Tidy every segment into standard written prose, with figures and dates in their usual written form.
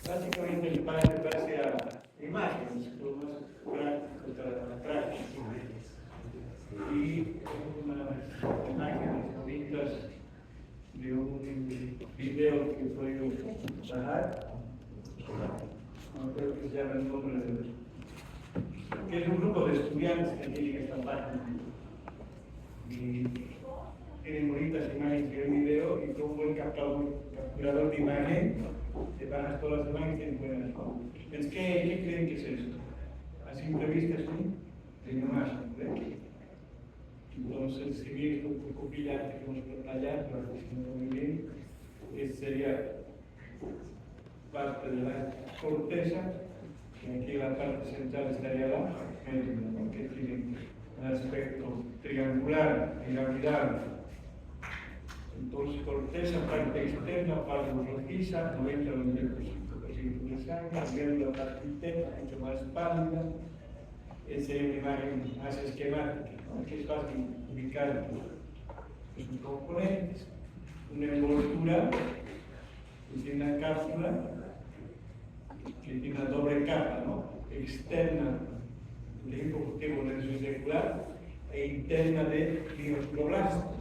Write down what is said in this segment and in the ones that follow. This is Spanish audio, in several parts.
Básicamente el padre base a imágenes, lo más práctico para la práctica. Y unas imágenes bonitas de un video que fue bajar, no creo que se llama el nombre que es un grupo de estudiantes que tienen esta página. Y tienen bonitas imágenes de un video y con un buen capturador de imagen, te bajas todas las imágenes y tienes buenas. Entonces, ¿qué creen que es esto? A simple vista es de imagen, ¿verdad? Entonces, si bien es un poco brillante que vamos a detallar, pero no muy bien, esta sería parte de la corteza, y aquí en la parte central estaría la médula, que tiene un aspecto triangular, piramidal. Entonces, corteza, parte externa, parte rojiza, 90-95% de sangre, médula, parte interna, mucho más pálida. Esa sería una imagen más esquemática, ¿no? Que es fácil ubicar sus componentes. Una envoltura que tiene una cápsula que tiene una doble capa, ¿no? Externa de hipocutivo circular e interna de glioblásticos.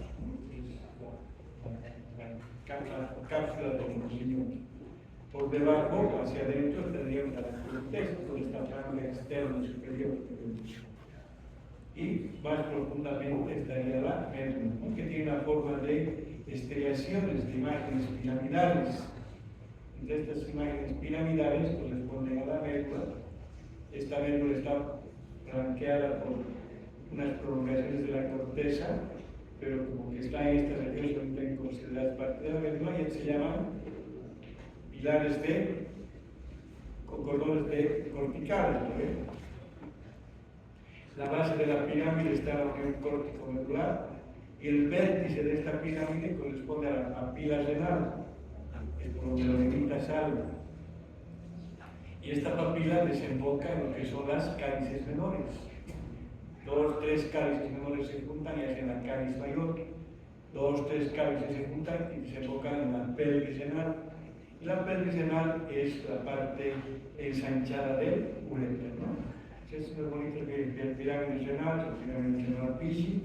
La cápsula de conocimiento. Por debajo, hacia adentro, tendríamos la corteza, con esta franja externa superior. Y más profundamente estaría la médula, ¿no? Que tiene una forma de estriaciones de imágenes piramidales. De estas imágenes piramidales corresponden a la médula. Esta médula está flanqueada por unas prolongaciones de la corteza, pero como que está en esta región, solamente consideradas parte de la médula, y se llaman pilares con cordones corticales, ¿no? La base de la pirámide está en la unión córtico-medular, y el vértice de esta pirámide corresponde a la papila renal, que es por donde la negrita sale. Y esta papila desemboca en lo que son las cálices menores. 2-3 cálices menores se juntan y hacen la cáliz mayor. 2-3 cálices se juntan y desembocan en la pelvis renal. Y la pelvis renal es la parte ensanchada del ureter, ¿no? Es muy bonito que el pirámide renal, el pirámide renal Pisi,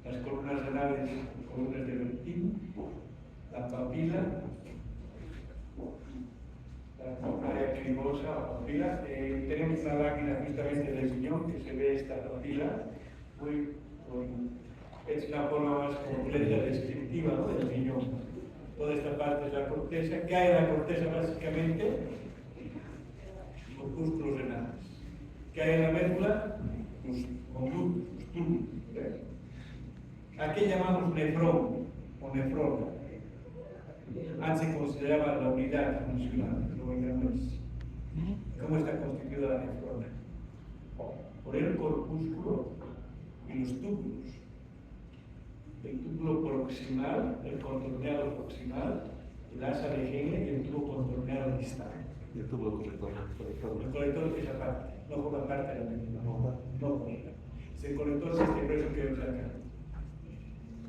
las columnas renales, columnas de Bertin, la papila, la área cribosa, la papila. Tenemos una lámina justamente del riñón que se ve esta papila, es una forma más completa descriptiva, ¿no? Del riñón. Toda esta parte es la corteza. ¿Qué hay en la corteza básicamente? Corpúsculos renales. ¿Qué hay en la médula? Los conductos, los túbulos. ¿A qué llamamos nefrón o nefrona? Antes se consideraba la unidad funcional, luego ya no es. ¿Cómo está constituida la nefrona? Por el corpúsculo y los túbulos. El túbulo proximal, el contorneado proximal, el asa de Henle y el tubo contorneado distal. ¿Y el tubo colector? El colector es esa parte, no forma parte de la médula. No. El colector es este grueso que vemos acá.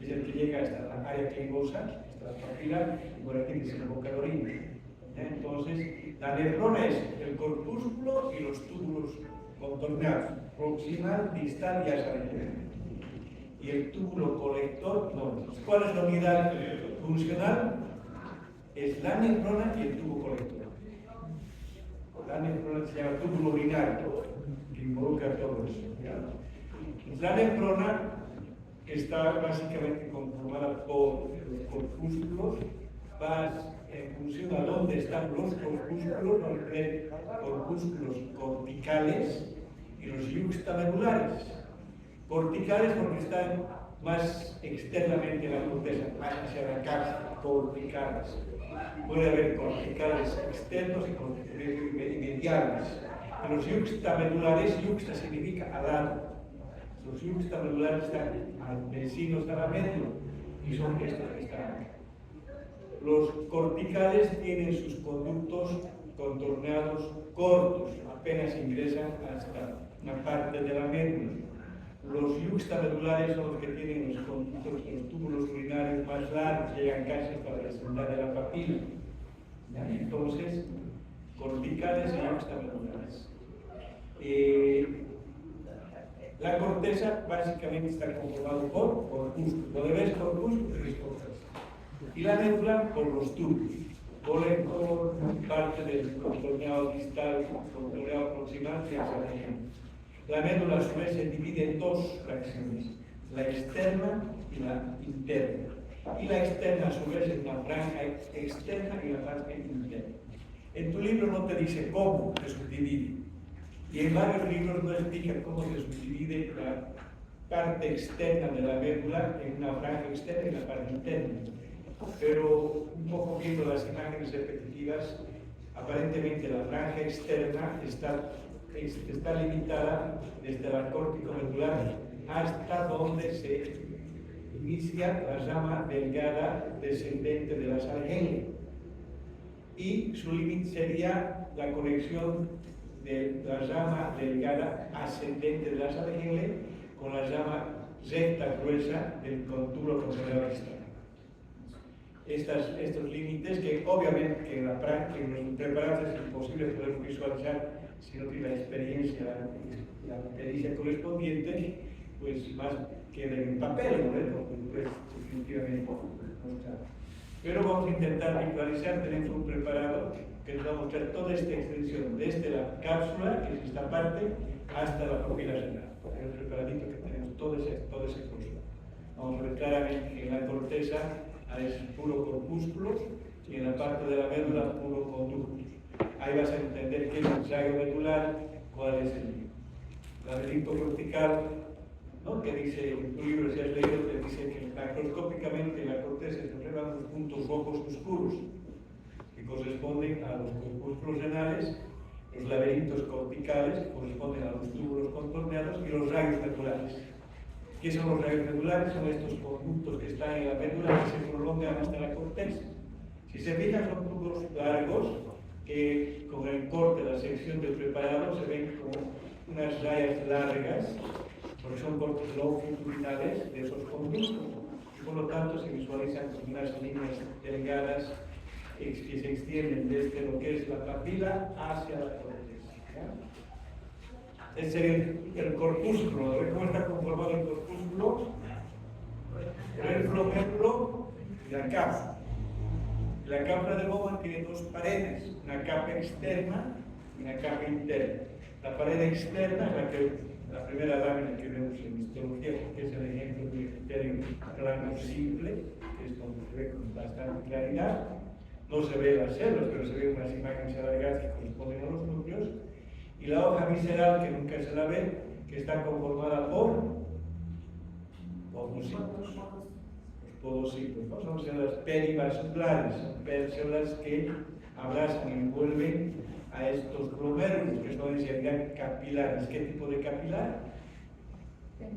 Es el que llega hasta la área clivosa, hasta la papila, y por aquí dice la boca de orina. Entonces, la nefrona es el corpúsculo y los túbulos contorneados, proximal, distal y asa de Henle. Y el túbulo colector, no. ¿Cuál es la unidad funcional? Es la nefrona y el tubo colector. La nefrona se llama túbulo urinario, que involucra todo eso. La nefrona está básicamente conformada por los corpúsculos, en función a dónde están los corpúsculos, corpúsculos corticales y los yuxtamedulares. Corticales porque están más externamente en la corteza, más hacia la cápsula, corticales. Puede haber corticales externos y mediales. En los yuxtamedulares, yuxta significa al lado. Los yuxtamedulares están vecinos a la médula y son estos que están acá. Los corticales tienen sus conductos contorneados cortos, apenas ingresan hasta una parte de la médula. Los yuxtamedulares son los que tienen los conductos, los túbulos urinarios más largos, llegan casi hasta la extremidad de la papila. ¿Ya? Entonces, corticales y extramedulares. La corteza básicamente está conformada por corpúsculos. Lo de ver corpúsculos es corteza. Y la médula por los túbulos. Por parte del contorneado distal, contorneado proximal, que es el ejemplo. La médula a su vez se divide en dos fracciones, la externa y la interna. Y la externa a su vez es una franja externa y una franja interna. En tu libro no te dice cómo se subdivide. Y en varios libros no explica cómo se subdivide la parte externa de la médula en una franja externa y la parte interna. Pero un poco viendo las imágenes repetitivas, aparentemente la franja externa está limitada desde la córtico medular hasta donde se inicia la rama delgada descendente de la Salgenle. Y su límite sería la conexión de la rama delgada ascendente de la Salgenle con la rama recta gruesa del contulo contorneado distal. Estos límites que obviamente que en la práctica, en los preparados es imposible poder visualizar si no tiene la experiencia, la pericia correspondiente, pues más queda en papel, ¿no? Porque pues definitivamente no está. Pero vamos a intentar visualizar, tenemos un preparado que nos va a mostrar toda esta extensión, desde la cápsula, que es esta parte, hasta la papila renal. Es el preparadito que tenemos, todo ese curso. Vamos a ver claramente que en la corteza es puro corpúsculos y en la parte de la médula puro conductus. Ahí vas a entender qué es el rayo medular, cuál es el laberinto cortical, ¿no? Que dice, en tu libro si has leído, te dice que macroscópicamente en la corteza se observan unos puntos rojos oscuros que corresponden a los corpúsculos renales, los laberintos corticales que corresponden a los túbulos contorneados y los rayos medulares. ¿Qué son los rayos medulares? Son estos conductos que están en la médula que se prolongan hasta la corteza. Si se fijan, son tubos largos que con el corte, la sección del preparado, se ven como unas rayas largas, porque son cortes longitudinales de esos conductos. Y por lo tanto, se visualizan como unas líneas delgadas que se extienden desde lo que es la papila hacia la corteza. ¿Ya? Ese sería el corpúsculo. ¿Cómo está conformado el corpúsculo? El glomérulo y la capa. La capa de Bowman tiene dos paredes, una capa externa y una capa interna. La pared externa es la primera lámina que vemos en histología, porque es el ejemplo de criterio plano simple, que es donde se ve con bastante claridad. No se ve las células, pero se ven unas imágenes alargadas que corresponden a los núcleos. Y la hoja visceral, que nunca se la ve, que está conformada por podocitos. Los podocitos, ¿no? Son células perivasculares, son células que abrazan y envuelven a estos glomérulos, que son en realidad capilares. ¿Qué tipo de capilar?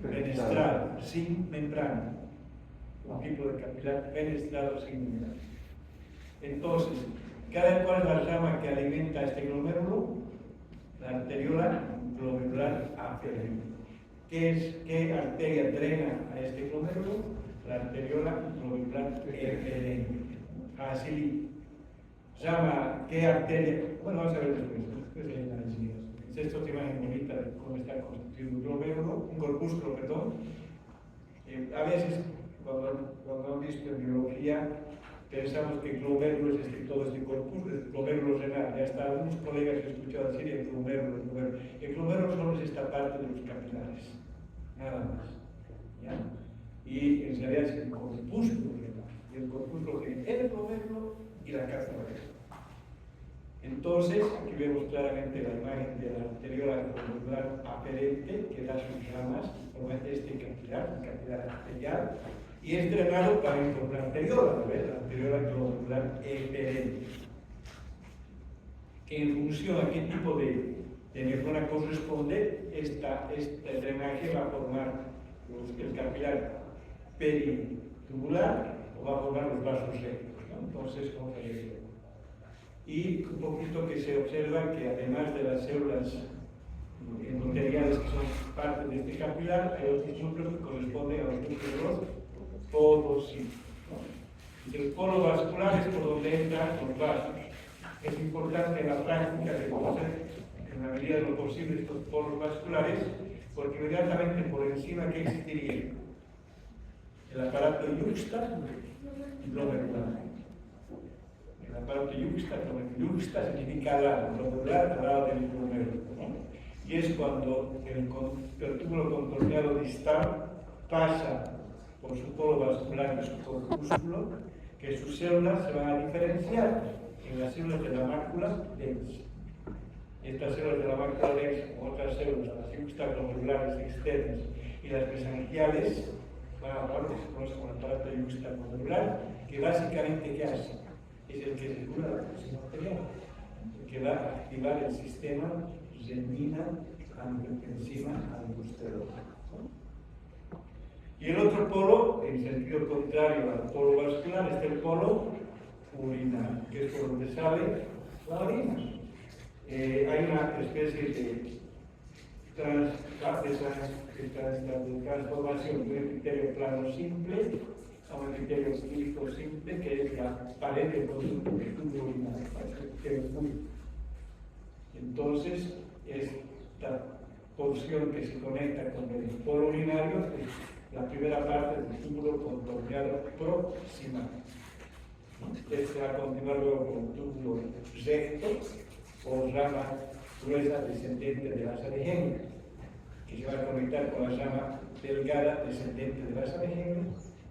Fenestrado, sin membrana. Un tipo de capilar fenestrado sin membrana. Entonces, ¿cuál es la rama que alimenta a este glomérulo? La arteriola glomerular aferente. ¿Qué arteria drena a este glomérulo? La arteriola glomerular aferente. Así. ¿Qué arteria? Bueno, vamos a ver después. Esto es una imagen bonita de cómo está constituido un glomérulo, un corpúsculo, perdón. A veces, cuando han visto en biología, pensamos que el glomérulo es todo este corpúsculo, el glomérulo renal. Ya está, algunos colegas que he escuchado decir el glomérulo. El glomérulo solo es esta parte de los capilares, nada más. ¿Ya? Y en realidad es el corpúsculo renal. Y el corpúsculo tiene el glomérulo y la cápsula renal. Entonces, aquí vemos claramente la imagen de la arteriola glomerular aferente que da sus ramas, forma este capilar, un capilar arterial. Y es drenado también por la arteriola, ¿no ves? La arteriola glomerular eferente. Que en función a qué tipo de nefrona corresponde, este drenaje va a formar el capilar peritubular o va a formar los vasos rectos, ¿no? Entonces, vamos a ver. Y un poquito que se observa que además de las células endoteliales que son parte de este capilar, hay otros núcleos que corresponden a los núcleos podocitos, ¿no? El polo vascular es por donde entran los vasos. es importante en la práctica de conocer en la medida de lo posible estos polos vasculares, porque inmediatamente por encima que existiría el aparato yuxta y glomerular. El aparato yuxta significa al lado, glomerular al lado del glomérulo, ¿no? Y es cuando el túbulo contorneado distal pasa por su polo vascular y su corpúsculo, que sus células se van a diferenciar en las células de la mácula densa. Estas células de la mácula densa, como otras células, las yuxtaglomerulares externas y las mesangiales, van a hablar de se conoce como el aparato yuxtaglomerular, que básicamente ¿qué hace? Es el que regula la presión arterial, el que va a activar el sistema renina-angiotensina-aldosterona. Y el otro polo, en sentido contrario al polo vascular, es el polo urinario, que es por donde sale la orina. Hay una especie de transformación de un epitelio plano simple a un epitelio clínico simple, que es la pared del conducto del tubo urinario, el epitelio público. Entonces, esta porción que se conecta con el polo urinario es la primera parte del túbulo contorneado proximal. Este va a continuar luego con el túbulo recto o rama gruesa descendente de la asa de Henle, que se va a conectar con la rama delgada descendente de la asa de Henle,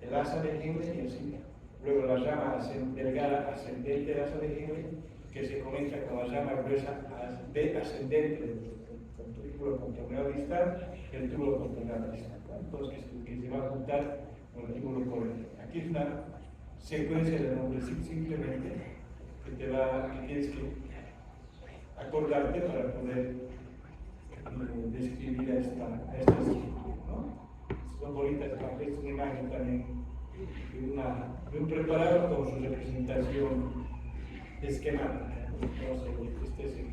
el asa de Henle y así. Luego la rama delgada ascendente de la asa de Henle, que se conecta con la rama gruesa ascendente del túbulo contorneado distal y el túbulo contorneado distal. Entonces, que se va a juntar con el túbulo coronal. Aquí es una secuencia de nombres simplemente que tienes que acordarte para poder describir a esta estructura, ¿no? Son bonitas, es una imagen también de un preparado con su representación esquemática. Entonces, este es el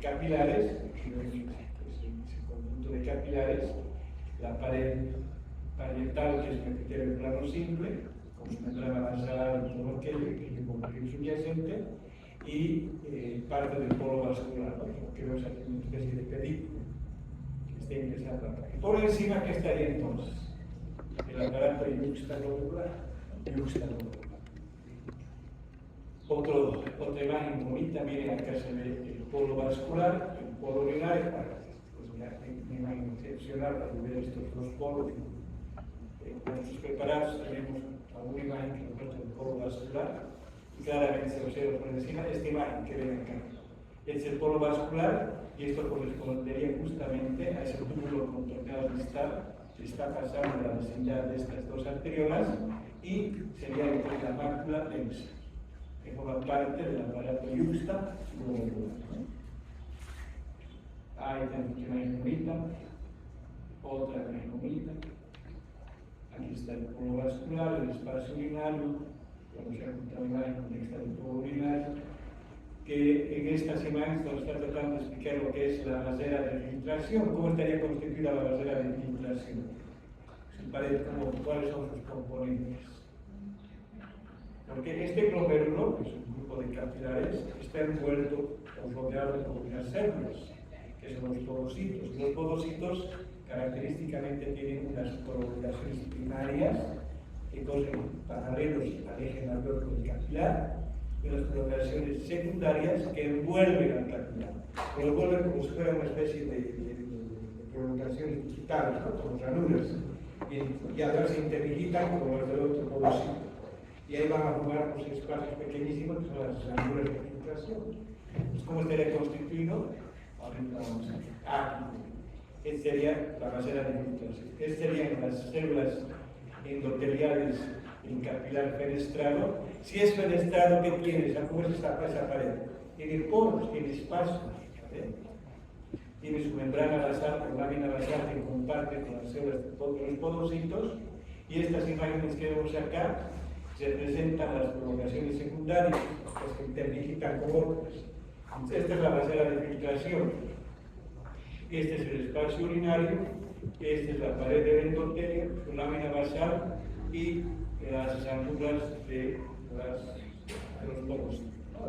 capilares, ese conjunto de capilares, la pared parietal, que es un epitelio plano simple, con su membrana basal y todo aquello que es subyacente, y parte del polo vascular, ¿no? Que vemos aquí una especie de pedículo que está ingresando acá. Por encima, ¿qué estaría entonces? El aparato yuxtaglomerular. Otra imagen bonita, miren, acá se ve el polo vascular, el polo urinario, pues una imagen excepcional para ver estos dos polos. Con nuestros preparados tenemos alguna imagen que nos muestra el polo vascular y claramente se observa por encima esta imagen que ven acá. Es el polo vascular y esto correspondería justamente a ese túbulo contorneado distal que está pasando la vecindad de estas dos arteriolas y sería entonces la mácula densa, que forma parte del aparato yuxtaglomerular. Ahí tenemos una imagen bonita, otra imagen bonita. Aquí está el polo vascular, el espacio urinario, vamos a encontrar una imagen donde está el polo urinario, que en estas imágenes nos está tratando de explicar lo que es la vasera de filtración, cómo estaría constituida la vasera de filtración, cuáles son sus componentes. Porque este glomérulo, que es un grupo de capilares, está envuelto o rodeado por unas células, que son los podocitos. Los podocitos característicamente tienen unas prolongaciones primarias que corren paralelos al eje mayor del capilar y unas prolongaciones secundarias que envuelven al capilar. Lo envuelven como si fuera una especie de prolongaciones digitales, ¿no? Como ranuras, y a veces se interdigitan como las del otro podocito. Y ahí van a formar unos espacios pequeñísimos que son las ranuras de filtración. ¿Cómo estaría constituido? Ahorita vamos a ver. Esta sería la vasera de filtración. Estas serían las células endoteliales en capilar fenestrado. Si es fenestrado, ¿qué tiene? ¿Cómo es esa pared? Tiene poros, tiene espacios. Tiene su membrana basal, o lámina basal que comparte con las células de todos los podocitos. Y estas imágenes que vemos acá representan las prolongaciones secundarias, las que interdigitan con otras. Esta es la vasera de filtración. Este es el espacio urinario, esta es la pared del endotelio, su lámina basal y las ángulas de las de los polos, ¿no?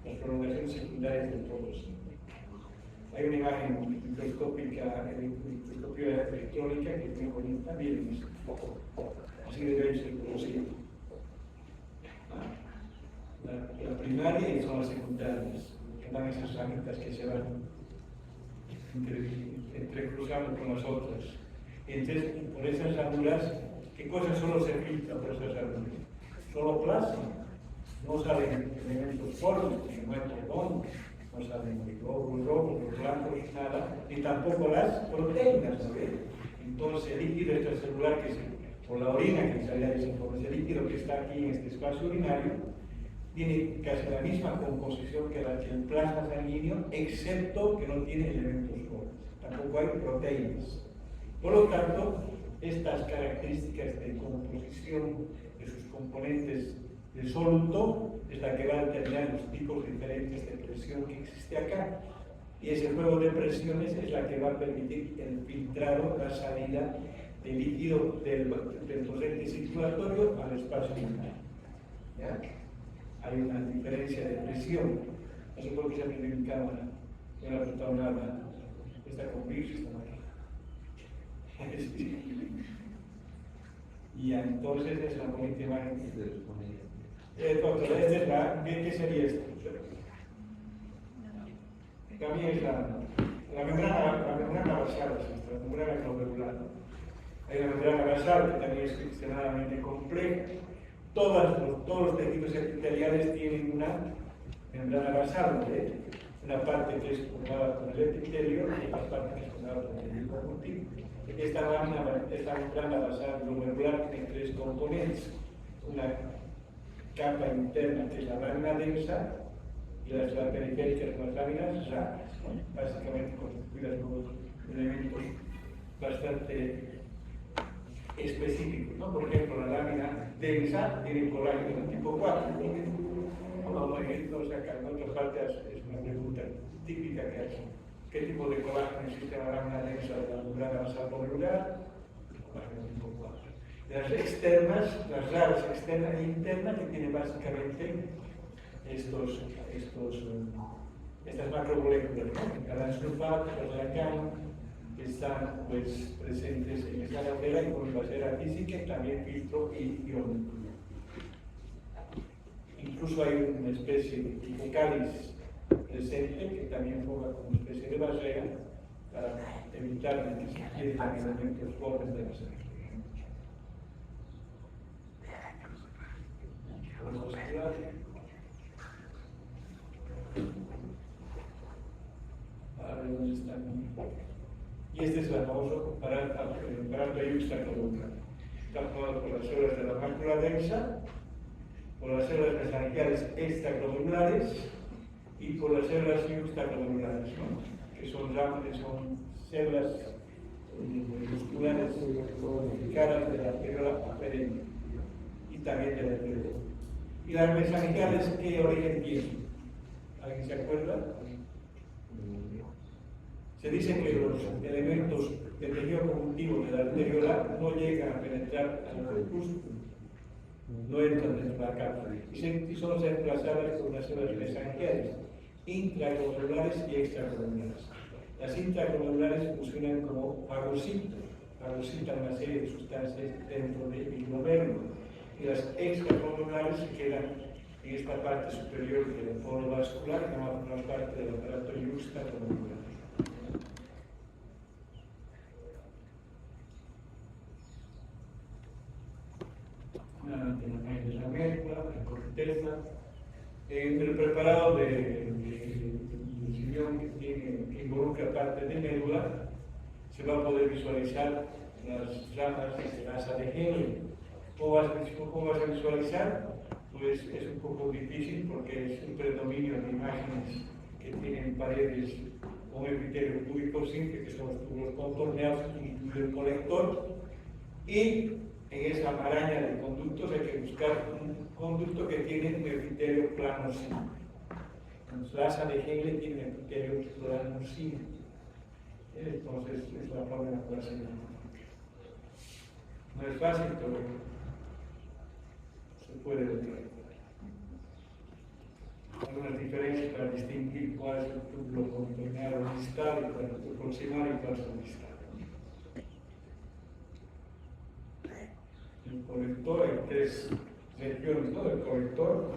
Las prolongaciones secundarias de polos. Hay una imagen microscópica, electrónica, que es muy bonita, miren, así debe ser conocido. La primaria son las secundarias, que dan esas ramitas que se van entrecruzando con las otras. Entonces, por esas ranuras, ¿qué cosas solo se filtran por esas ranuras? Solo plasma, no salen elementos fórmicos, no hay cordón, no salen los glóbulos rojos, los blancos, nada, ni tampoco las proteínas, ¿sabes? Entonces, el líquido extracelular, que es por la orina que salía de ese informe, ese líquido que está aquí en este espacio urinario, tiene casi la misma composición que el plasma sanguíneo, excepto que no tiene elementos fórmicos, tampoco hay proteínas. Por lo tanto, estas características de composición de sus componentes del soluto es la que va a determinar los tipos diferentes de presión que existe acá. Y ese juego de presiones es la que va a permitir el filtrado, la salida del líquido del torrente circulatorio al espacio urinario. ¿Ya? Hay una diferencia de presión. No sé por qué se ha prendido mi cámara. No le ha apuntado nada. Está con virus, está mal. Y entonces es la bonita imagen. Doctor, esta es la, ¿qué sería esto? También es la membrana basal, la membrana glomerular. Hay una membrana basal que también es extremadamente compleja. Todos los tejidos epiteliales tienen una membrana basal, ¿eh? Una parte que es formada por el epitelio y otra parte que es formada por el tejido conjuntivo. Esta membrana basal glomerular tiene tres componentes: una capa interna que es la lámina densa y las periféricas con las láminas raras, ¿no? Básicamente constituidas por elementos bastante específicos, ¿no? Por ejemplo, la lámina densa tiene colágeno tipo 4. Vamos a ejemplo, en otras partes es una pregunta típica que hace. ¿Qué tipo de colágeno existe en la lámina densa de la membrana basal glomerular? Colágeno tipo 4. Las externas, las raras externas e internas, que tienen básicamente estas macromoléculas, ¿no? Cada sulfato, la cama, que están pues, presentes en esta ladera y con basera física, también filtro y ion. Incluso hay una especie de cáliz presente que también forma como una especie de barrera para evitar que se pierdan elementos pobres de la sangre. A ver dónde están. Y este es el famoso aparato extracolumnar. Está formado por las células de la mácula densa, por las células mesangiales extracolumnares y por las células yuxtacolumnares, ¿no? Que son células musculares caras de la arteriola aferente y también de la arteriola. ¿Y las mesangiales qué origen tienen? ¿Alguien se acuerda? Se dice que los elementos del tejido conjuntivo de la arteriola no llegan a penetrar al corpúsculo, no entran dentro de la cápsula y solo se desplazadas por las células mesangiales, intracolumnares y extracolumnares. Las intracolumnares funcionan como fagocitos, fagocitan una serie de sustancias dentro del glomérulo, y las extracolumnares se quedan en esta parte superior del foro vascular, que forma parte del aparato yuxtacolumnar. La médula, la corteza, en el preparado del riñón que involucra parte de médula, se va a poder visualizar las ramas de la asa de Henle. ¿Cómo vas a visualizar? Pues es un poco difícil porque es un predominio de imágenes que tienen paredes con epitelio púbico simple, que son los tubos contorneados, incluido el colector, y en esa maraña de conductos hay que buscar un conducto que tiene un epitelio plano simple. Entonces, la asa de Henle tiene un epitelio plano simple. Entonces, es la forma de poder hacerlo. No es fácil, pero se puede lograr. unas diferencias para distinguir cuál es el túbulo contorneado distal y cuál es el proximal y cuál es el distal. El colector, hay tres regiones, ¿no? El colector,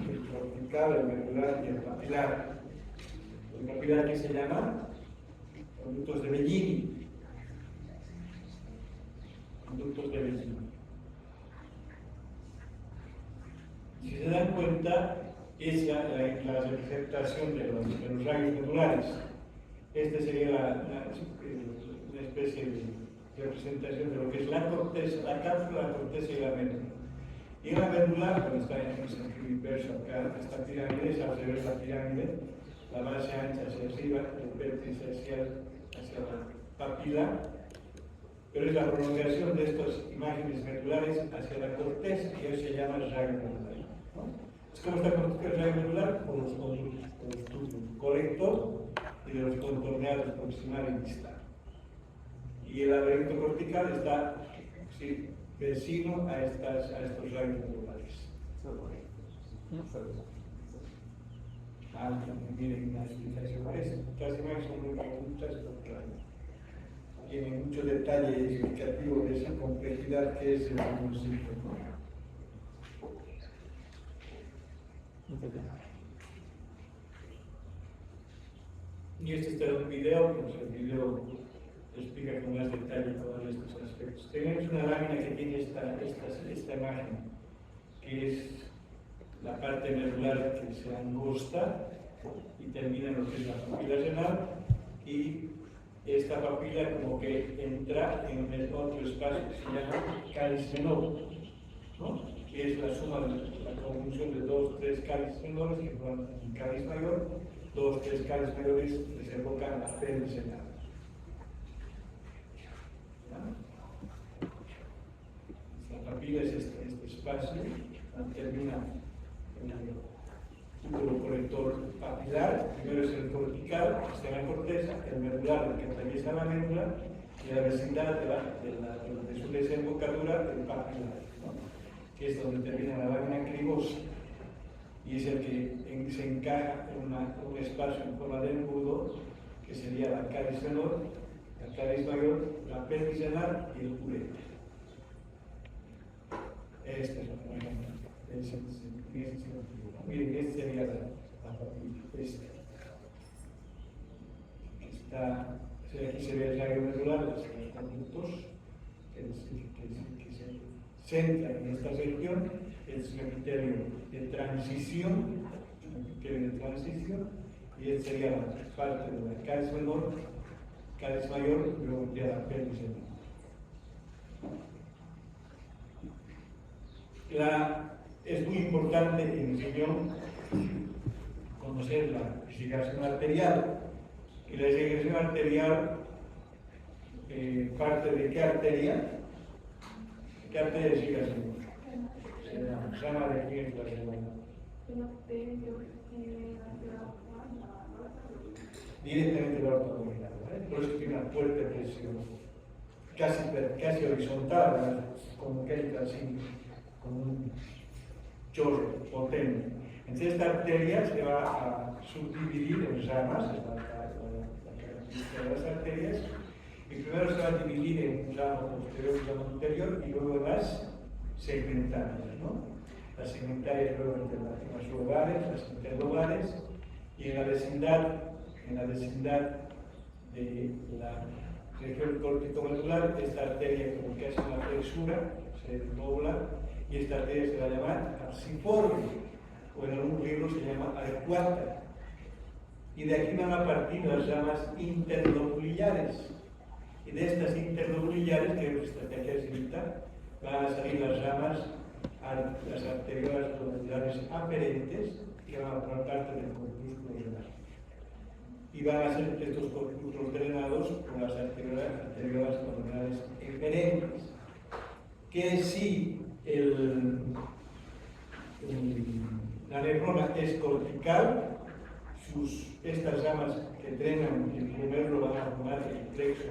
el cortical, el medular y el papilar. El papilar que se llama conductos de Bellini. Conductos de Bellini. Si se dan cuenta, es la representación de los rayos medulares. Esta sería una especie de representación de lo que es la corteza, la cápsula, la corteza y la médula. Y la médula, cuando está en el sentido inverso acá, esta pirámide es al revés la pirámide, la base ancha hacia arriba, el vértice hacia la papila, pero es la prolongación de estas imágenes medulares hacia la corteza, y eso se llama el rayo medular. ¿Cómo está constituido el rayo medular? Por los tubos colector y de los contorneados proximal y distal. Y el laberinto cortical está vecino a estos rayos medulares. Miren una explicación a eso. Estas imágenes son muy ocultas, tienen mucho detalle explicativo de esa complejidad que es el conocimiento. Y este está en un video, pues el video explica con más detalle todos estos aspectos. Tenemos una lámina que tiene esta imagen, que es la parte medular que se angosta y termina en lo que es la papila renal, y esta papila como que entra en el otro espacio que se llama cáliz menor, ¿no? Que es la suma de la conjunción de 2, 3 cálices menores que forman un cáliz mayor, 2, 3 cálices mayores desembocan a la apéndice renal. La papila es este espacio, termina en el túbulo colector papilar. Primero es el cortical, que está en la corteza, el medular, que atraviesa la médula, y la vecindad de su desembocadura, el papilar, ¿no? Que es donde termina la lámina cribosa, y es el que se encaja en un espacio en forma de embudo, que sería la cáliz menor, la cáliz mayor, la apéndice renal y el ureter. Este es un ejemplo. Miren, este sería la papila. Aquí se ve el rayo medular, los conductos que se centran en esta región, es un epitelio de transición, y esta sería la parte de la cáliz menor, cáliz mayor, y luego ya la apéndice renal. Es muy importante en el riñón conocer la irrigación arterial. Y la irrigación arterial parte de qué arteria? ¿Qué arteria irriga el riñón? Se llama de quién es la segunda. Directamente la aorta abdominal, ¿vale? Por eso tiene una fuerte presión, casi horizontal, ¿vale? Como que es así, como un chorro potente. Entonces esta arteria se va a subdividir en ramas, es la característica de las arterias, y primero se va a dividir en un ramo posterior y un ramo anterior, y luego las segmentarias, ¿no? Las segmentarias luego entre las lobales, las interlobales, y en la vecindad de la región córtico-medular, esta arteria como que hace una flexura, se dobla, y esta arteria se va a llamar arciforme, o en algún libro se llama arcuata. Y de aquí van a partir las ramas interlobuliares. Y de estas interlobuliares, que es esta ejercita, van a salir las ramas, las arteriolas lobulares aferentes, que van a formar parte del corpúsculo renal. Y van a ser estos corpúsculos drenados con las arteriolas lobulares eferentes. Que si la nefrona es cortical, estas ramas que drenan el primer lo van a formar el plexo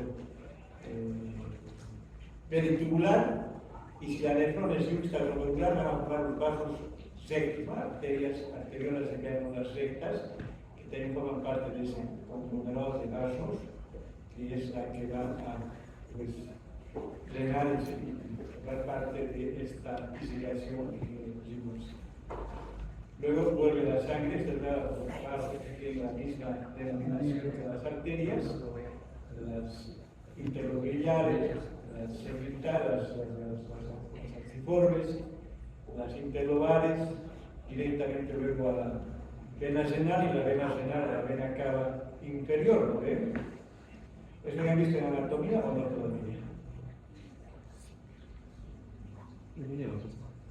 ventricular, y si la nefrona es yuxtaglomerular van a formar los vasos rectas, ¿no? Arterias arteriolas se llaman las rectas, que también forman parte de ese conglomerado de vasos, que es la que va a pues, drenar y formar parte de esta irrigación que decimos. Luego vuelve la sangre, se da por vasos que tienen la misma denominación que las arterias, las interlobrillares, las segmentadas, las acciformes, las interlobares, directamente luego a la vena renal, y la vena renal, la vena cava inferior, ¿no ven? ¿Eso lo han visto en anatomía o no todavía?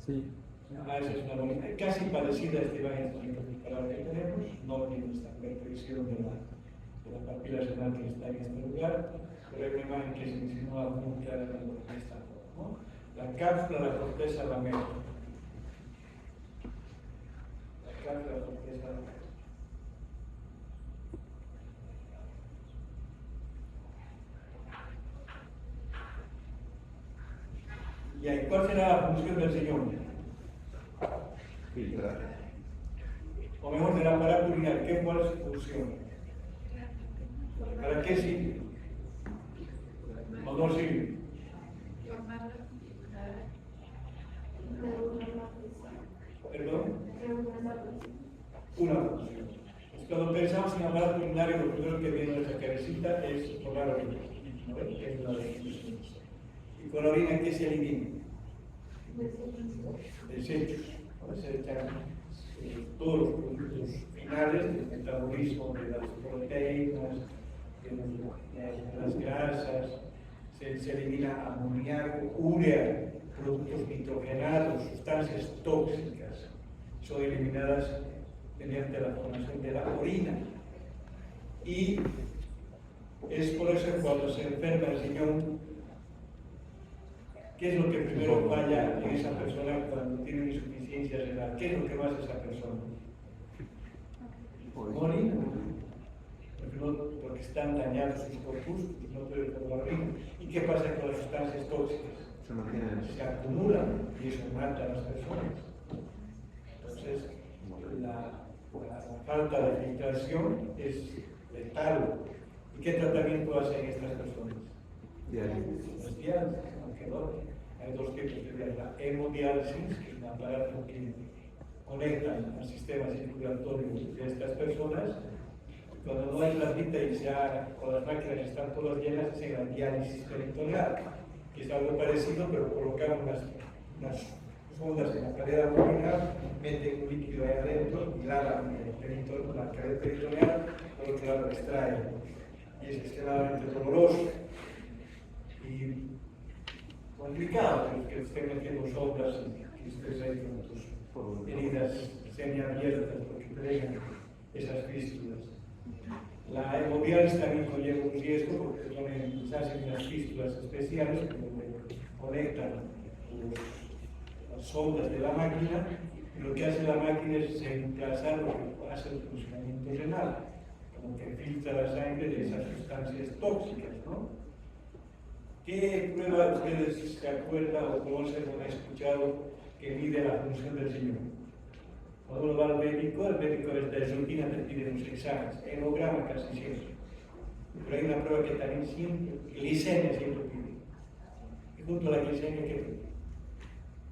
Sí. Esa es una bonita, casi parecida a esta imagen para que tenemos, no tiene esta perfección de la papila renal que está en este lugar, pero hay una imagen que se insinúa muy claramente de esta forma, ¿no? La cápsula, la corteza, la médula. La cápsula, la corteza, la médula. ¿Y ahí cuál será la función del riñón? Filtrar. O mejor, del aparato urinario, ¿cuál es su función? ¿Para qué sirve? ¿O no sirve? ¿Perdón? Una función. Cuando pensamos en aparato urinario, lo primero que viene a nuestra cabecita es formar orina, ¿no? Que es la definición. ¿Y con la orina qué se elimina? Desechos. Se echan todos los productos finales del metabolismo de las proteínas, de las grasas, se elimina amoníaco, urea, productos nitrogenados, sustancias tóxicas, son eliminadas mediante la formación de la orina. Y es por eso que cuando se enferma el riñón, ¿qué es lo que primero falla en esa persona cuando tiene insuficiencia renal? ¿Qué es lo que más esa persona? Morir. Porque están dañados sus corpúsculos, no puede tomar orina. ¿Y qué pasa con las sustancias tóxicas? Se acumulan y eso mata a las personas. Entonces, la falta de filtración es letal. ¿Y qué tratamiento hacen estas personas? Los diálisis, aunque no. Hay dos tipos de diálisis. La hemodiálisis, que es un aparato que conecta al sistema circulatorio de estas personas. Cuando no hay platita y con las máquinas están todas llenas, hacen la diálisis peritoneal, que es algo parecido, pero colocan unas sondas en la pared abdominal, meten un líquido ahí adentro y lavan la pared peritoneal, por otro lado extraen. Y es extremadamente doloroso y complicado, que estén metiendo sondas y que estés ahí con tus heridas semiabiertas porque traigan esas fístulas. La hemodiálisis también conlleva un riesgo porque se hacen unas fístulas especiales donde conectan las sondas de la máquina, y lo que hace la máquina es reemplazar lo que hace el funcionamiento renal, como que filtra la sangre de esas sustancias tóxicas, ¿no? ¿Qué prueba ustedes se acuerdan o conocen o han escuchado que mide la función del riñón? Cuando uno va al médico, el médico de rutina te pide unos exámenes, hemograma casi siempre. Pero hay una prueba que también siempre, glicemia siempre pide. Y junto a la glicemia, ¿qué pide?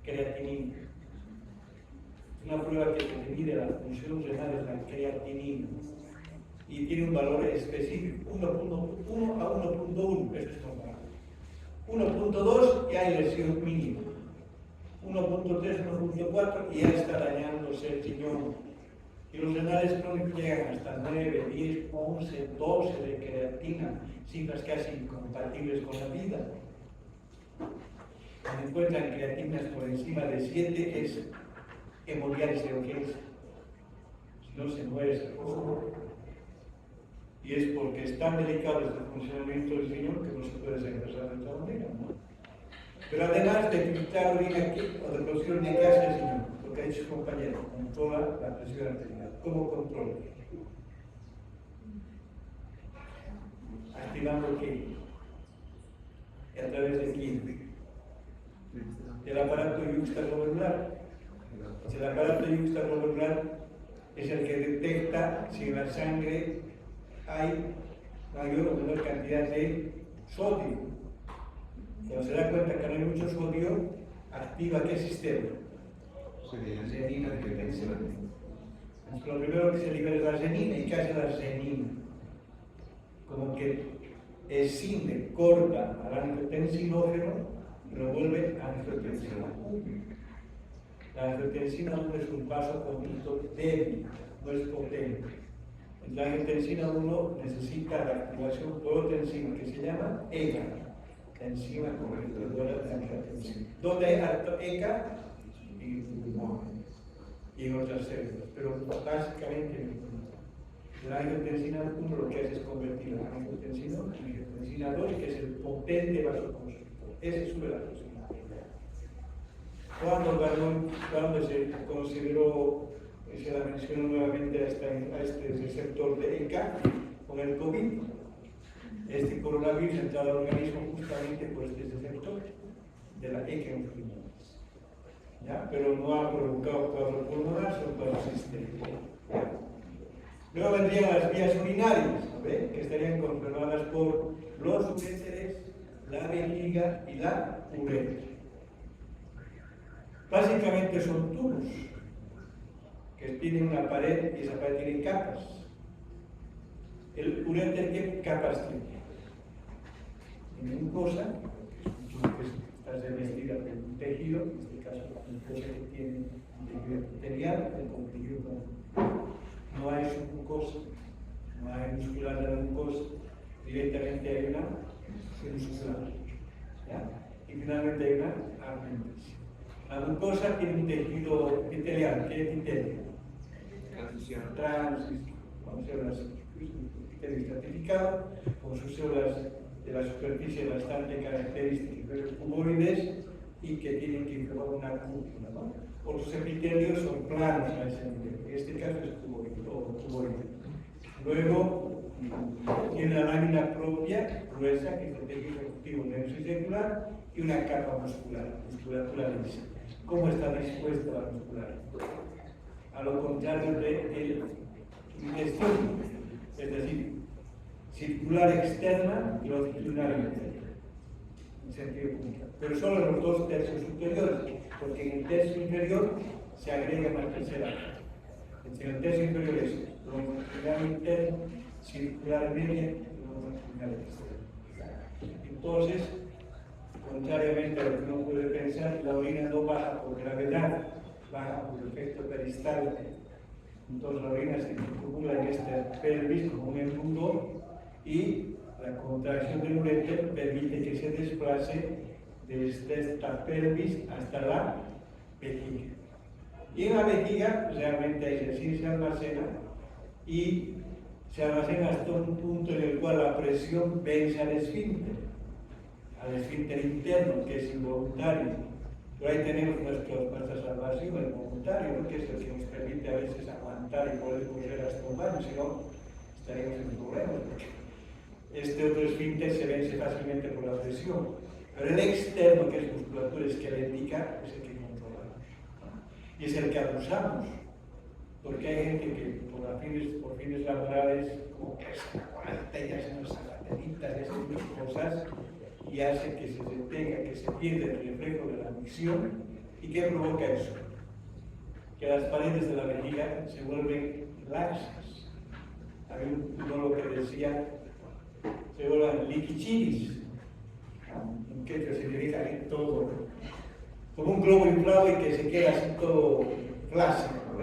Creatinina. Es una prueba que te mide la función renal, es la creatinina. Y tiene un valor específico, 1.1 a 1.1, eso es normal. 1.2 ya hay lesión mínima. 1.3, 1.4 y ya está dañándose el riñón. Y los renales crónicos llegan hasta 9, 10, 11, 12 de creatina, cifras casi incompatibles con la vida. Cuando encuentran creatinas por encima de 7 es hemodiálisis de urgencia. Si no se muere esa cosa. Y es porque es tan delicado el funcionamiento del riñón que no se puede reemplazar de otra manera, ¿no? Pero además de filtrar orina aquí, o de producir orina, ¿qué hace el riñón? Lo que ha dicho su compañero, controla la presión arterial. ¿Cómo controla? Activando qué? ¿A través de quién? Del aparato yuxtaglomerular. El aparato yuxtamolecular es el que detecta si en la sangre hay mayor o menor cantidad de sodio. Cuando se da cuenta que no hay mucho sodio, activa ¿qué sistema? Adenina angiotensina. Lo primero que se libera es la adenina. ¿Y qué hace la adenina? Como que escinde, corta al angiotensinógeno y lo vuelve angiotensina 1. La angiotensina 1 es un vasoconductor débil, no es potente. La angiotensina 1 necesita la activación por otra enzima que se llama ECA, la enzima convertidora de angiotensina. ¿Dónde hay alto ECA? En el pulmón y en otras células, pero básicamente en el pulmón. La angiotensina 1 lo que hace es convertir la angiotensina 1 en angiotensina 2, que es el potente vasoconstrictor. Ese sube la presión. Cuando se consideró, se la mencionó nuevamente a este receptor de ECA con el COVID, este coronavirus entrado al organismo justamente por este receptor de la ECA en pulmones. ¿Ya? Pero no ha provocado cuadro pulmonar, son cuadros sistémicos. Luego vendrían las vías urinarias, ¿ve? Que estarían controladas por los uréteres, la vejiga y la uretra. Básicamente son tubos que tienen una pared y esa pared tiene capas. El uréter, ¿qué capas tiene? Tiene mucosa, que está revestida por un tejido, en este caso la mucosa que tiene un tejido epitelial, el tejido no hay submucosa, no hay muscular de la mucosa, directamente hay una muscular. ¿Ya? Y finalmente hay una armentación. La mucosa tiene un tejido epitelial. ¿Qué epitelio? Transición. Con células epitelio estratificado, con sus células de la superficie bastante características, cuboides, y que tienen que formar una cúpula, ¿no? Otros epitelios son planos a ese nivel. En este caso es cuboide. Luego tiene la lámina propia, gruesa, que es el tejido conjuntivo nervioso y celular, y una capa musculatura lisa. ¿Cómo está dispuesta la musculatura? A lo contrario del intestino, es decir, circular externa y longitudinal interna, en sentido punta. Pero solo en los 2 tercios superiores, porque en el tercio inferior se agrega una tercera capa. En el tercio inferior es longitudinal interno, circular media y longitudinal externa. Entonces, contrariamente a lo que uno puede pensar, la orina no baja por gravedad, baja por efecto peristáltico. Entonces la orina se acumula en este pelvis como un embudo y la contracción del uréter permite que se desplace desde esta pelvis hasta la vejiga. Y en la vejiga realmente ahí sí se almacena y se almacena hasta un punto en el cual la presión vence al esfínter interno, que es involuntario. Pero ahí tenemos nuestra salvación, el voluntario, ¿no? Que es el que nos permite a veces aguantar y poder correr hasta un baño, si no, estaríamos en problemas. Este otro esfínter se vence fácilmente por la presión, pero el externo, que es musculatura esquelética, es el que controlamos, ¿no? Y es el que abusamos, porque hay gente que por fines laborales, como que se aguanta y hace unas salataditas y hace muchas cosas, y hace que se detenga, que se pierda el reflejo de la micción. ¿Y qué provoca eso? Que las paredes de la vejiga se vuelven laxas. Había un biólogo que decía, se vuelven liquichiris, que significa que todo, como un globo inflado y que se queda así todo flácido, ¿no?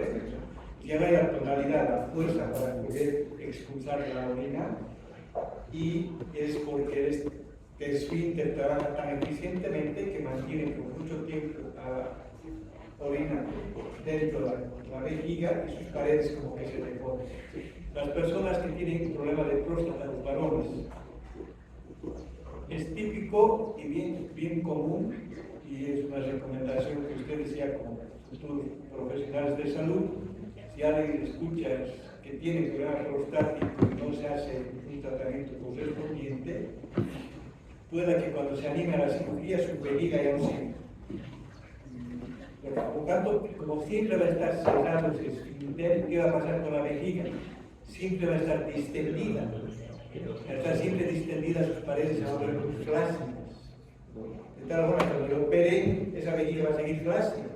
Ya no hay la tonalidad, la fuerza para poder expulsar la orina, y es porque este esfínter trabaja tan eficientemente que mantiene por mucho tiempo la orina dentro de la vejiga y sus paredes como que se deforman. Las personas que tienen problema de próstata, los varones, es típico y bien común, y es una recomendación que usted decía como futuros profesionales de salud. Si alguien escucha que tiene problema prostático y no se hace un tratamiento correspondiente, puede que cuando se anime a la cirugía su vejiga ya no sirva. Por tanto, como siempre va a estar cerrado ese esfínter, ¿qué va a pasar con la vejiga? Siempre va a estar distendida. Al estar siempre distendida, sus paredes se van a volver muy flácidas. De tal forma que cuando yo opere, esa vejiga va a seguir flácida.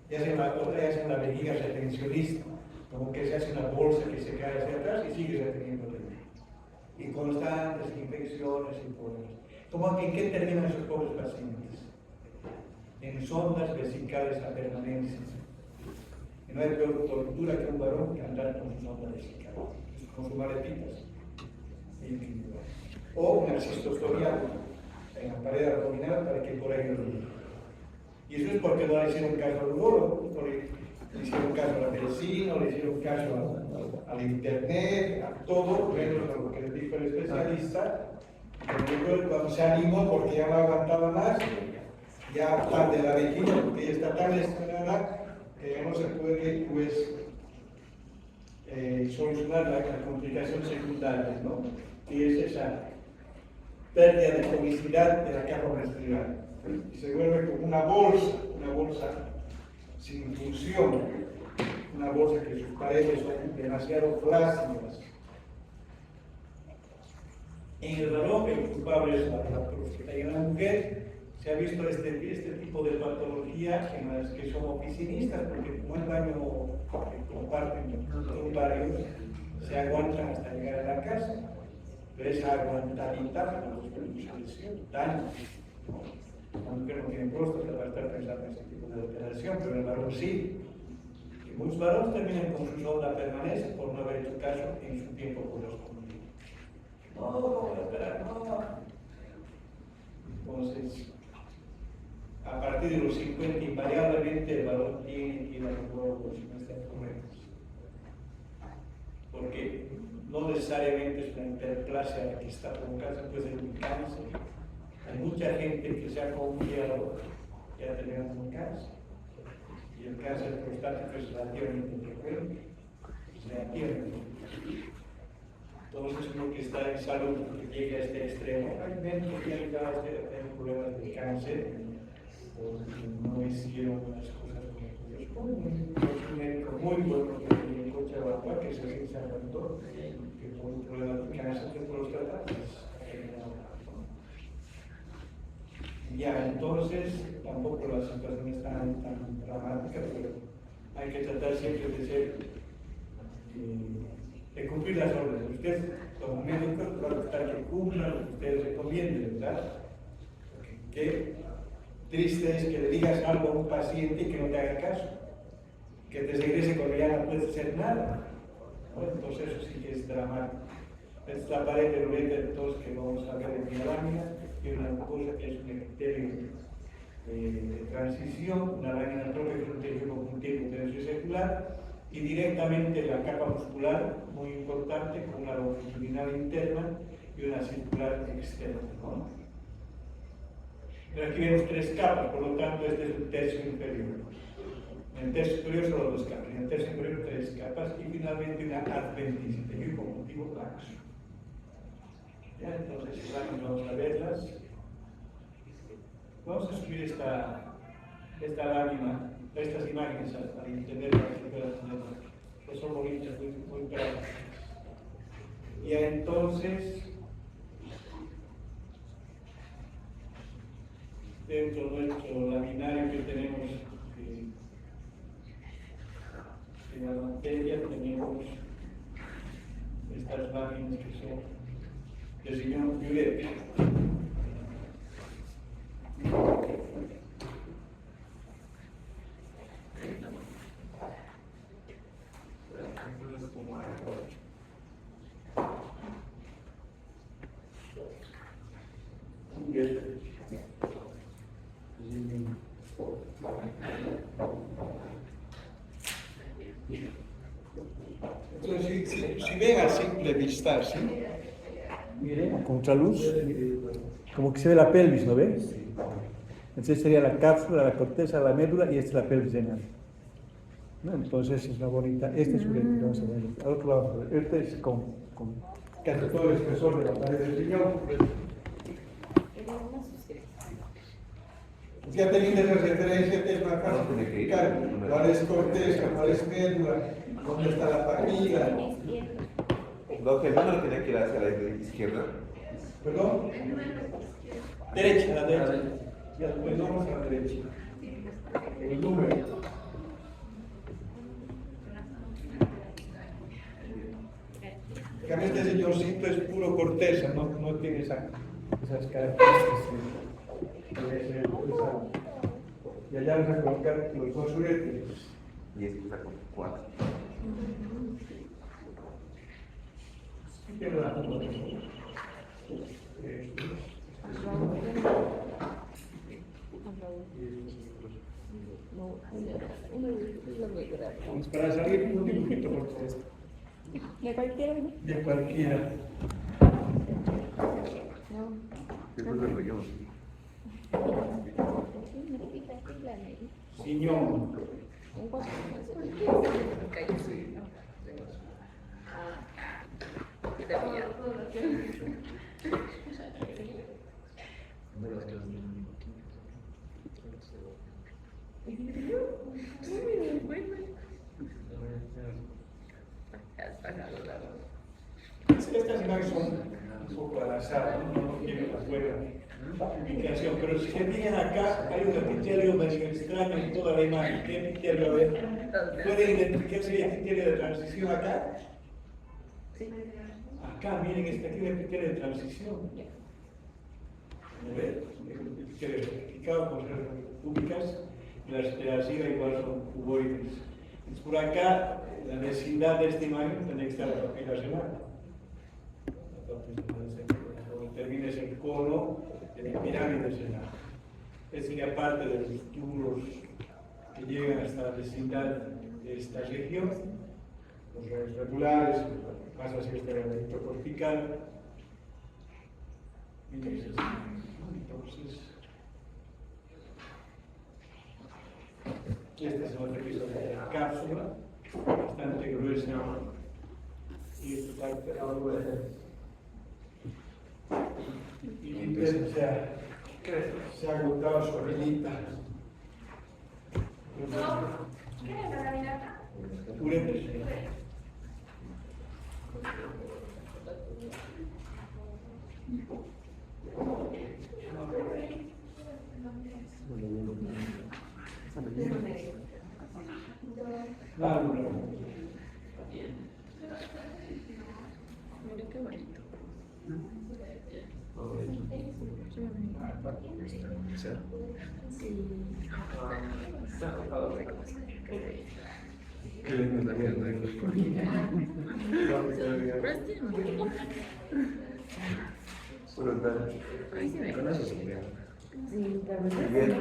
Ya sea una vejiga retencionista, como que se hace una bolsa que se cae hacia atrás y sigue reteniendo líquido. Y constantes infecciones y problemas. ¿Cómo en qué terminan esos pobres pacientes? En sondas vesicales a permanencia. Y no hay peor tortura que un varón que andar con su sonda vesical, con sus maletitas. O una cistostomía en la pared abdominal para que por ahí no lo. Y eso es porque no le hicieron caso al urologo, no le hicieron caso a la medicina, no le hicieron caso al internet, a todo, menos a lo que le dijo el especialista. Cuando se animó porque ya no aguantaba más, ya tarde la vejiga, porque ella está tan lesionada que ya no se puede pues, solucionar la complicación secundaria, ¿no? Y es esa pérdida de toxicidad de la capa menstrual. Y se vuelve como una bolsa sin función, una bolsa que sus paredes son demasiado flácidas. En el varón el culpable es la próstata, y en la mujer se ha visto este tipo de patología en las que son oficinistas, porque como el baño que comparten los varios, se aguantan hasta llegar a la casa, pero esa aguantabilidad no es daño. La mujer no tiene próstata, va a estar pensando en ese tipo de operación, pero el varón sí. Y muchos varones terminan con su sonda permanece por no haber hecho caso en su tiempo correspondiente. No, voy a esperar, no. Entonces, a partir de los 50, invariablemente el varón tiene que ir al urologo si no están correctos. Porque no necesariamente es una hiperplasia la que está provocando, puede ser un cáncer. Hay mucha gente que se ha confiado ya terminando con cáncer. Y el cáncer prostático es relativamente frecuente. Entonces, uno que está en salud, que llega a este extremo, hay médicos que han llegado a tener problemas de cáncer, porque no hicieron las cosas como corresponden. Un médico muy bueno que tenía en Cochabamba, que se hace en San Antonio, que por un problema de cáncer de próstata, ya, entonces, tampoco la situación es tan dramática, pero hay que tratar siempre de ser, de cumplir las órdenes. Usted, como médico, va a tratar que cumpla lo que usted recomiende, ¿verdad? Qué triste es que le digas algo a un paciente y que no te haga caso, que te regrese cuando ya no puedes hacer nada. Bueno, entonces eso sí que es dramático. Esta es la pared de Loreta, entonces, que vamos a ver en la lámina, y una cosa que es un epitelio de transición, una lámina propia que es un tejido conjuntivo de tensión circular, y directamente la capa muscular, muy importante, con una longitudinal interna y una circular externa, ¿no? Pero aquí vemos tres capas, por lo tanto este es el tercio inferior. En el tercio superior solo dos capas, en el tercio inferior tres capas, y finalmente una adventicia, tejido conjuntivo laxo. Ya, entonces vamos a verlas. Vamos a subir esta lámina, estas imágenes para entender que son bonitas, muy prácticas. Y entonces, dentro de nuestro laminario que tenemos en la materia, tenemos estas láminas que son del señor Violet. Entonces, si ven a simple vista, ¿sí? A contraluz, como que se ve la pelvis, ¿no ves? Entonces sería la cápsula, la corteza, la médula y esta es la pelvis renal. ¿No? Entonces es una bonita. Este es un vamos a ver. Al otro lado vamos a ver. Este es con casi todo el espesor de la pared del riñón. Ya teniendo esas referencias es más fácil identificar cuál es corteza, cuál es médula, dónde está la papila. Lo que el número tiene que ir hacia la izquierda. ¿Perdón? Derecha, la derecha. Ya, pues vamos a la derecha. El número. Que a este señorcito es puro corteza, no tiene esas características. Y allá vas a colocar los dos suretes. Y es que con 4. Para salir un dibujito por esto. ¿De cualquiera? De cualquiera. Eso es lo yo. Siñón. Estas imágenes son un poco al azar, no quiero la buena ubicación, pero si se fijan acá, hay un epitelio medio extraño en toda la imagen. ¿Qué epitelio? A ver, ¿pueden identificar si hay epitelio de transición acá? Acá, miren, este aquí es un epitelio de transición. A ver, el epitelio vertical con ser cúbicas, y las de arriba igual son cuboides. Entonces, por acá, la vecindad de esta imagen tiene que estar la papila solar. Donde termina ese cono de la pirámide solar. Esa sería parte de los túbulos que llegan hasta la vecindad de esta región, los rayos regulares, más hacia este elemento cortical. Entonces, este es otro episodio de la cápsula, bastante gruesa, y esta parte algo de y se ha agotado su habilidad. Uretes. Válvula. Mira qué bonito. Qué lindo es la mierda. Ahí se ve. Bien.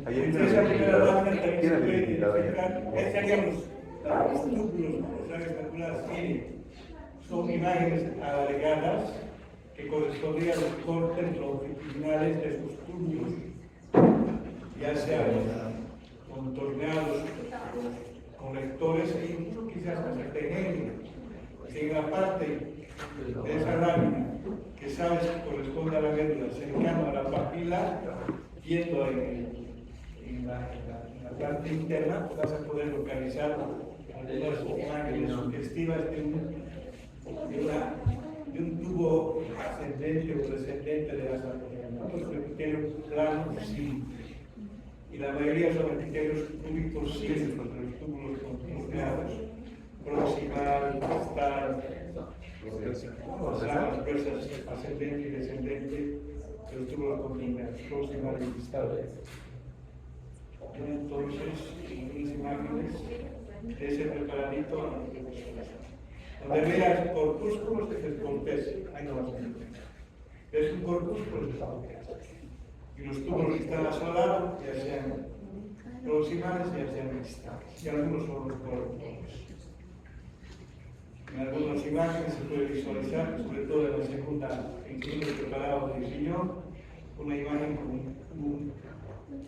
Ahí hay Esa primera una lámina también se puede identificado allá. identificar. Ahí estaríamos los túbulos, las espectaculares tienen. Son imágenes alargadas que correspondían a los cortes longitudinales de sus túbulos, ya sean contorneados con lectores e incluso quizás hasta pequeños. En la parte de esa lámina que sabes que corresponde a la médula cercano a la papila, viendo en la parte interna, vas a poder localizar algunas imágenes sugestivas de un tubo ascendente o descendente de las arterias. Los epitelios planos sí, y la mayoría son epitelios cúbicos sí, porque los túbulos contorneados, proximal, distal, las presas ascendente y descendente, los túbulos contorneados, proximal y distal. Entonces, unas imágenes de ese preparadito, donde veas corpúsculos, ese es corteza, ahí no vas a ver. Es un corpúsculo, es corteza. Y los túbulos que están a su lado, ya sean proximales, ya sean distales. Y algunos son los corpúsculos. En algunas imágenes se puede visualizar, sobre todo en la segunda, en segundo preparado del riñón, una imagen con un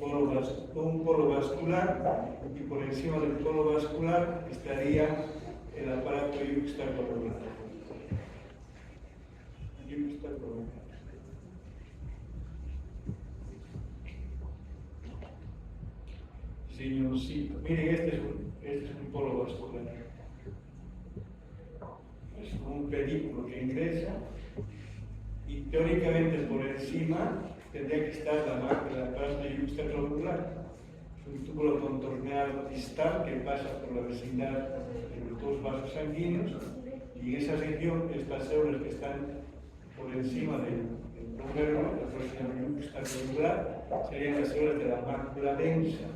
polo vascular, y por encima del polo vascular estaría el aparato yuxtacolumnar. riñoncito. Miren, este es un polo vascular. Es como un pedículo que ingresa y teóricamente por encima tendría que estar la plasma yuxtaclavicular. Es un túbulo contorneado distal que pasa por la vecindad de los dos vasos sanguíneos y en esa región estas células que están por encima del número, la plasma yuxtaclavicular, serían las células de la mácula densa.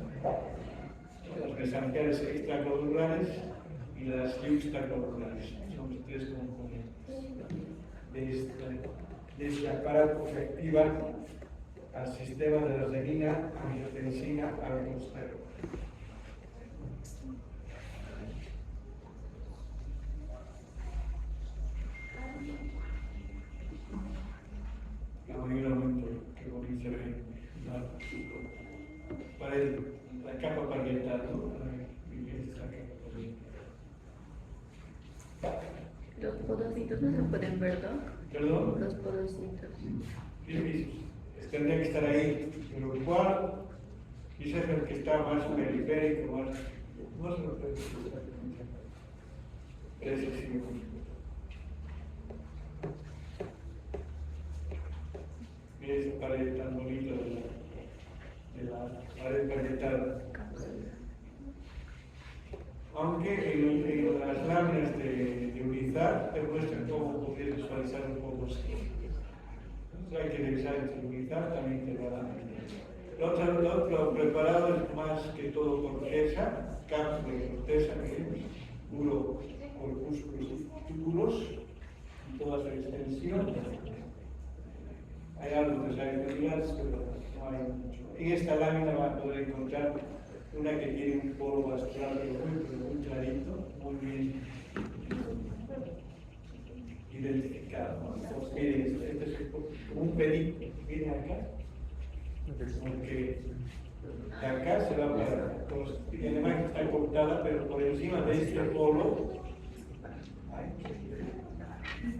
Las mesangiales extraclaviculares y las yuxtaclaviculares son los tres componentes de este aparato que activa al sistema de la renina, angiotensina, aldosterona. Hay un aumento que bonito se ve para la capa parietal, ¿no? Los podocitos no se pueden ver, ¿no? ¿Perdón? Los podocitos. Tendría que estar ahí, pero igual, quizás el que está más periférico, más precisivo. Mira esa pared tan bonita de la pared parietal. Aunque en las láminas de Urizar te muestran cómo podrías visualizar un poco así. Hay que revisar el Urizar, también te va a dar. Lo otro preparado es más que todo corteza, cápsula de corteza, que es puro corpúsculos y túbulos, toda su extensión. Hay algo de salivares, pero no hay mucho. En esta lámina van a poder encontrar una que tiene un polo vascular muy clarito, muy bien identificado. Entonces, miren, este es como un pedículo, miren acá, porque de acá se va para, y además está cortada, pero por encima de este polo,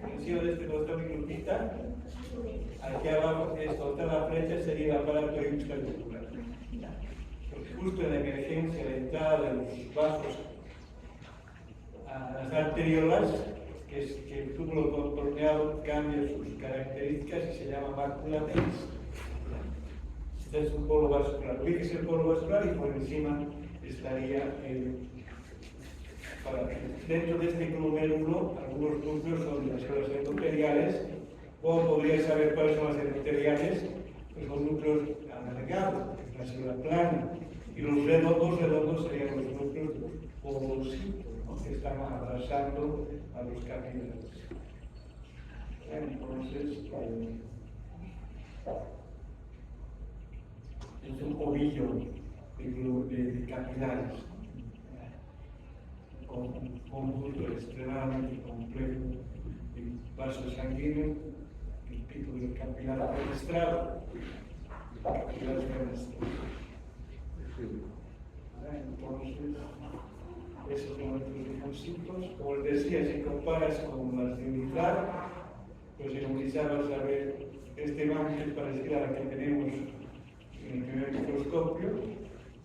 por encima de este polo está muy cortita, aquí abajo, esto, está la flecha, sería el aparato yuxtaclavicular. Justo en la emergencia de entrada de los vasos a las arteriolas, que el túbulo contorneado cambia sus características y se llama mácula densa. Este es un polo vascular. Fíjese el polo vascular y por encima estaría dentro de este glomérulo, algunos núcleos son las células endoteliales. ¿Cómo podría saber cuáles son las endoteliales? Pues los núcleos alargados, que es la célula plana. Y los redondos serían los núcleos podocitos, ¿no? Que están abrazando a los capilares. Entonces, es un ovillo de capilares, con un conjunto extremadamente complejo de vasos sanguíneos, el pico del capilar fenestrado, capilares fenestrados. Entonces, esos son nuestros riñoncitos. Como les decía, si comparas con las de Urizar, pues en Urizar vas a ver esta imagen que es parecida a la que tenemos en el primer microscopio,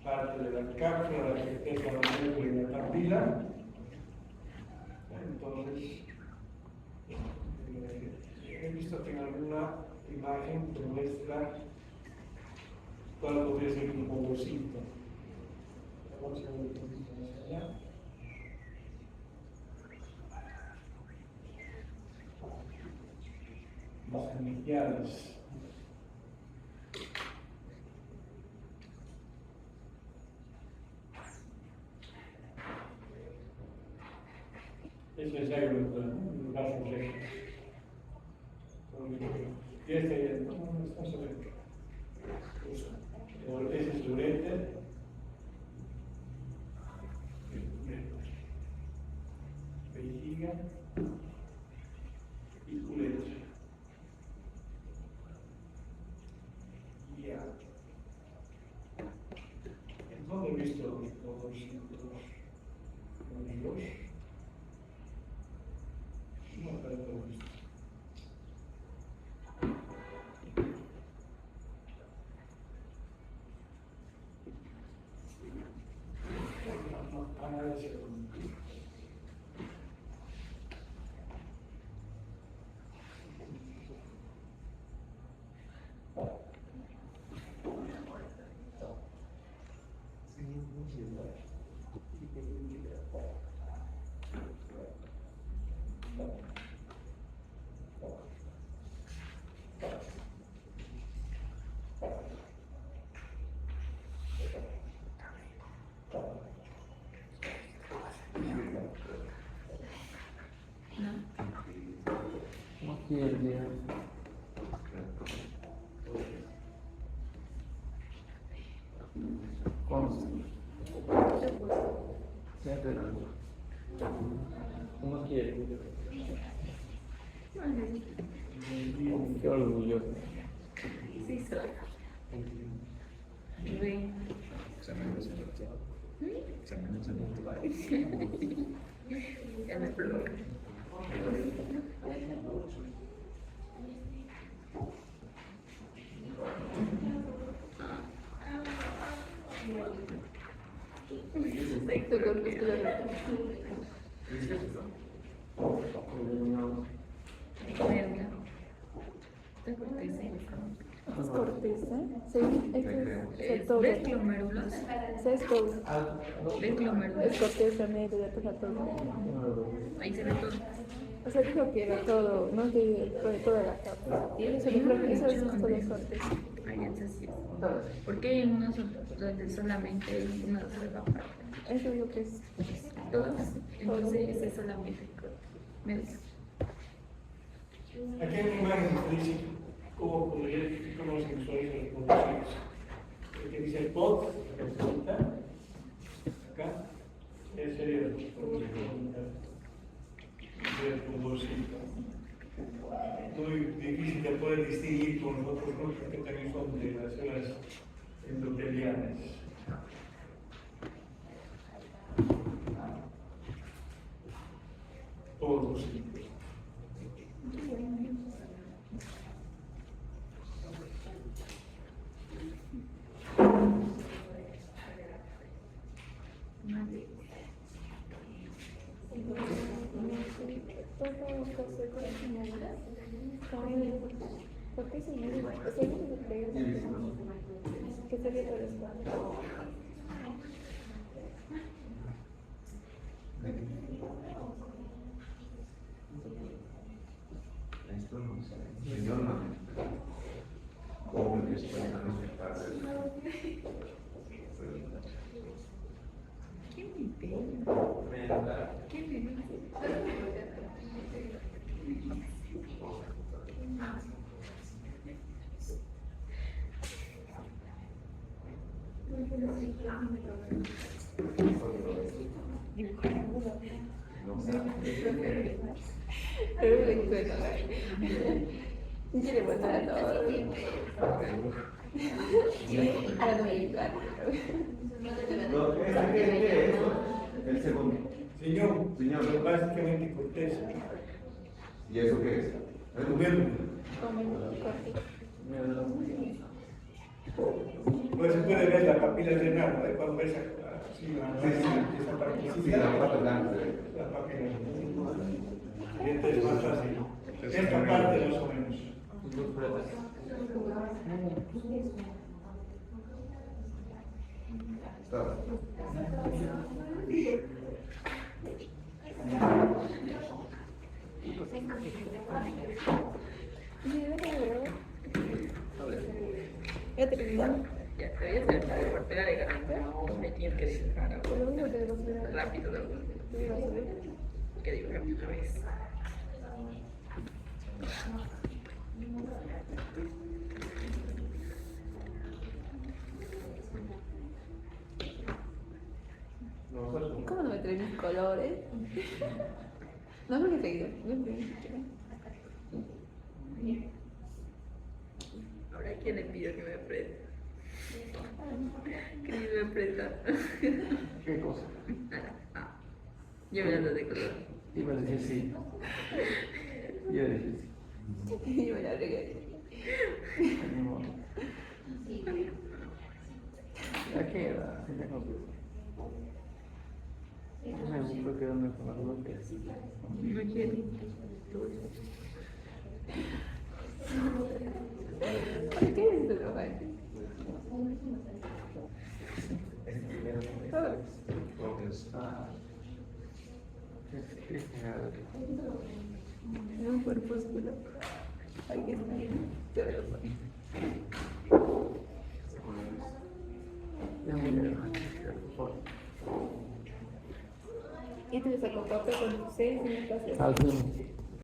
parte de la cápsula, la que es la médula y la papila. Entonces, he visto que en alguna imagen te muestra cuál podría ser un povocito. Vamos a ver un poquito más allá. Las iniciales. Ese es el vaso recto. Y este, no está sobre. Ese es el uréter. Vejiga y uretra. Ya. ¿Dónde he visto los dos? No, pero todo esto. ¿Cómo quiere el día? Consta. ¿Cómo quiere? Qué orgulloso. Sí, soy. Ven. Ya me provoca. Sexto corpuscular. Verga. Es corteza. Sí, es todo. ¿Ves glomérulos? Es todo. ¿Ves glomérulos? Es corteza media, ya pasa todo. Ahí se ve todo. O sea, dijo que era todo, no de toda la capa. Eso dijo que eso es todo corteza. Ahí es así. Porque hay unos donde solamente hay una sola parte. Eso digo que es. Todas. Entonces es solamente medio. Aquí hay una imagen que dice cómo se visualiza el conductos. Que dice el pod, representa acá, ese sería el conducto. Muy difícil de poder distinguir con los otros grupos que también son de las células endoteliales. Todos los sitios. ¿Por qué se me dice? O sea, yo me pregunto qué sería todo esto. Esto no sé. Yo no. ¿Cómo que se puede conectar? ¿Qué me pega? ¿Qué me Quiere matar a todos. Ahora no me digas. ¿Qué es? El segundo. Señor, básicamente corteza. ¿Y eso qué es? Tubérculo. Pues se puede ver la papila renal, ¿no? Cuando ves esa parte. Sí, la parte blanca. La papila renal. Y esta es más fácil. Esta parte más o menos. Está. Ya te digo. Ya te voy a hacer la portera de garganta. Me tienes que dejar rápido. Que digo una vez. ¿Cómo no me traes mis colores? No, porque te digo. Ahora, ¿quién le pido que me prenda? Que ni me prenda. ¿Qué cosa? Yo me ando de color. Iba a decir sí. Iba a decir sí. Y me la regué. Ni modo. Ya queda. siempre quedan con las bloques. No quiero. ¿Por qué es de droga? Un corpúsculo. Ahí está. Se ve los bonitos. Y te sacó papel con 6 en la casa. Algunos.